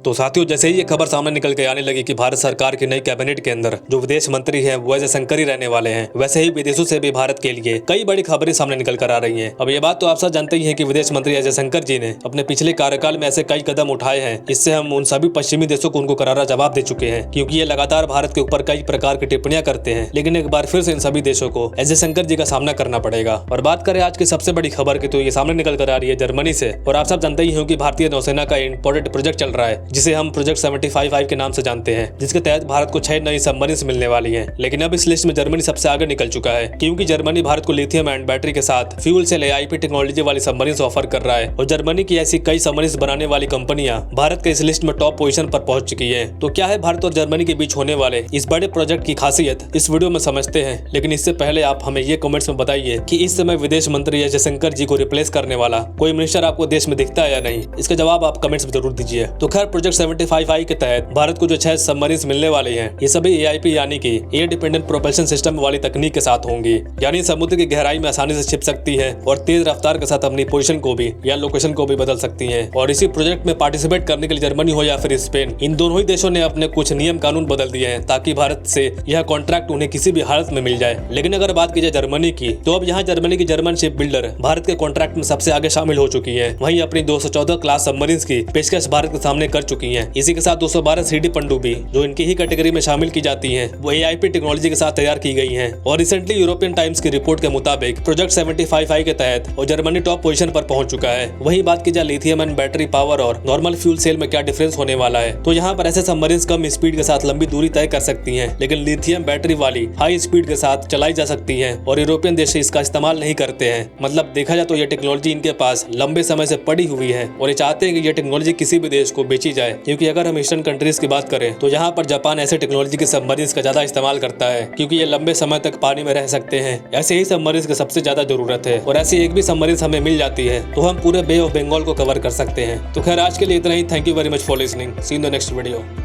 तो साथियों, जैसे ही ये खबर सामने निकल के आने लगी कि भारत सरकार की नई कैबिनेट के अंदर जो विदेश मंत्री हैं वो अजय शंकर ही रहने वाले हैं, वैसे ही विदेशों से भी भारत के लिए कई बड़ी खबरें सामने निकल कर आ रही हैं। अब ये बात तो आप सब जानते ही हैं कि विदेश मंत्री अजय शंकर जी ने अपने पिछले कार्यकाल में ऐसे कई कदम उठाए हैं, इससे हम उन सभी पश्चिमी देशों को उनको करारा जवाब दे चुके हैं, क्योंकि ये लगातार भारत के ऊपर कई प्रकार की टिप्पणियां करते हैं। लेकिन एक बार फिर से इन सभी देशों को अजय शंकर जी का सामना करना पड़ेगा। और बात करें आज की सबसे बड़ी खबर की, तो ये सामने निकल कर आ रही है जर्मनी से। और आप सब जानते ही हो कि भारतीय नौसेना का इंपोर्टेड प्रोजेक्ट चल रहा है, जिसे हम प्रोजेक्ट 75 के नाम से जानते हैं, जिसके तहत भारत को 6 नई सबमरीन मिलने वाली हैं। लेकिन अब इस लिस्ट में जर्मनी सबसे आगे निकल चुका है, क्योंकि जर्मनी भारत को लिथियम आयन बैटरी के साथ फ्यूल सेल AIP टेक्नोलॉजी वाली सबमरीन ऑफर कर रहा है। और जर्मनी की ऐसी कई सबमरीन बनाने वाली कंपनियां भारत के इस लिस्ट में टॉप पोजीशन पर पहुंच चुकी है। तो क्या है भारत और जर्मनी के बीच होने वाले इस बड़े प्रोजेक्ट की खासियत, इस वीडियो में समझते हैं। लेकिन इससे पहले आप हमें ये कमेंट्स में बताइए कि इस समय विदेश मंत्री अजय शंकर जी को रिप्लेस करने वाला कोई मिनिस्टर आपको देश में दिखता है या नहीं। इसका जवाब आप कमेंट्स में जरूर दीजिए। तो खैर, प्रोजेक्ट 75 के तहत भारत को जो 6 सबमरीन मिलने वाले हैं, ये सभी AIP यानी कि एयर डिपेंडेंट प्रोपल्शन सिस्टम वाली तकनीक के साथ होंगी, यानी समुद्र की गहराई में आसानी से छिप सकती है और तेज रफ्तार के साथ अपनी पोजीशन को भी या लोकेशन को भी बदल सकती हैं। और इसी प्रोजेक्ट में पार्टिसिपेट करने के लिए जर्मनी हो या फिर स्पेन, इन दोनों ही देशों ने अपने कुछ नियम कानून बदल दिए हैं, ताकि भारत से यह कॉन्ट्रैक्ट उन्हें किसी भी हालत में मिल जाए। लेकिन अगर बात की जाए जर्मनी की, तो अब यहाँ जर्मनी की जर्मन शिप बिल्डर भारत के कॉन्ट्रैक्ट में सबसे आगे शामिल हो चुकी है। वहीं अपनी 214 क्लास सबमरीन की पेशकश भारत के सामने कर चुकी है। इसी के साथ 212 CD पनडुब्बी जो इनकी ही कैटेगरी में शामिल की जाती हैं, वो AIP टेक्नोलॉजी के साथ तैयार की गई हैं। और रिसेंटली यूरोपियन टाइम्स की रिपोर्ट के मुताबिक प्रोजेक्ट 75 के तहत और जर्मनी टॉप पोजीशन पर पहुंच चुका है। वहीं बात की जाए लिथियम आयन बैटरी पावर और नॉर्मल फ्यूल सेल में क्या डिफरेंस होने वाला है, तो यहाँ पर ऐसे सबमरीन कम स्पीड के साथ लंबी दूरी तय कर सकती हैं, लेकिन लिथियम बैटरी वाली हाई स्पीड के साथ चलाई जा सकती है। और यूरोपियन देश इसका इस्तेमाल नहीं करते हैं। मतलब देखा जाए तो ये टेक्नोलॉजी इनके पास लंबे समय से पड़ी हुई है और ये चाहते हैं कि ये टेक्नोलॉजी किसी भी देश को बेची जाए। क्योंकि अगर हम ईस्टर्न कंट्रीज की बात करें, तो यहाँ पर जापान ऐसे टेक्नोलॉजी की सबमरीन का ज्यादा इस्तेमाल करता है, क्योंकि ये लंबे समय तक पानी में रह सकते हैं। ऐसे ही सबमरीन की सबसे ज्यादा जरूरत है, और ऐसी एक भी सबमरीन हमें मिल जाती है तो हम पूरे बे ऑफ बंगाल को कवर कर सकते हैं। तो खैर, आज के लिए इतना ही। Thank you very much for listening. See you in the next video.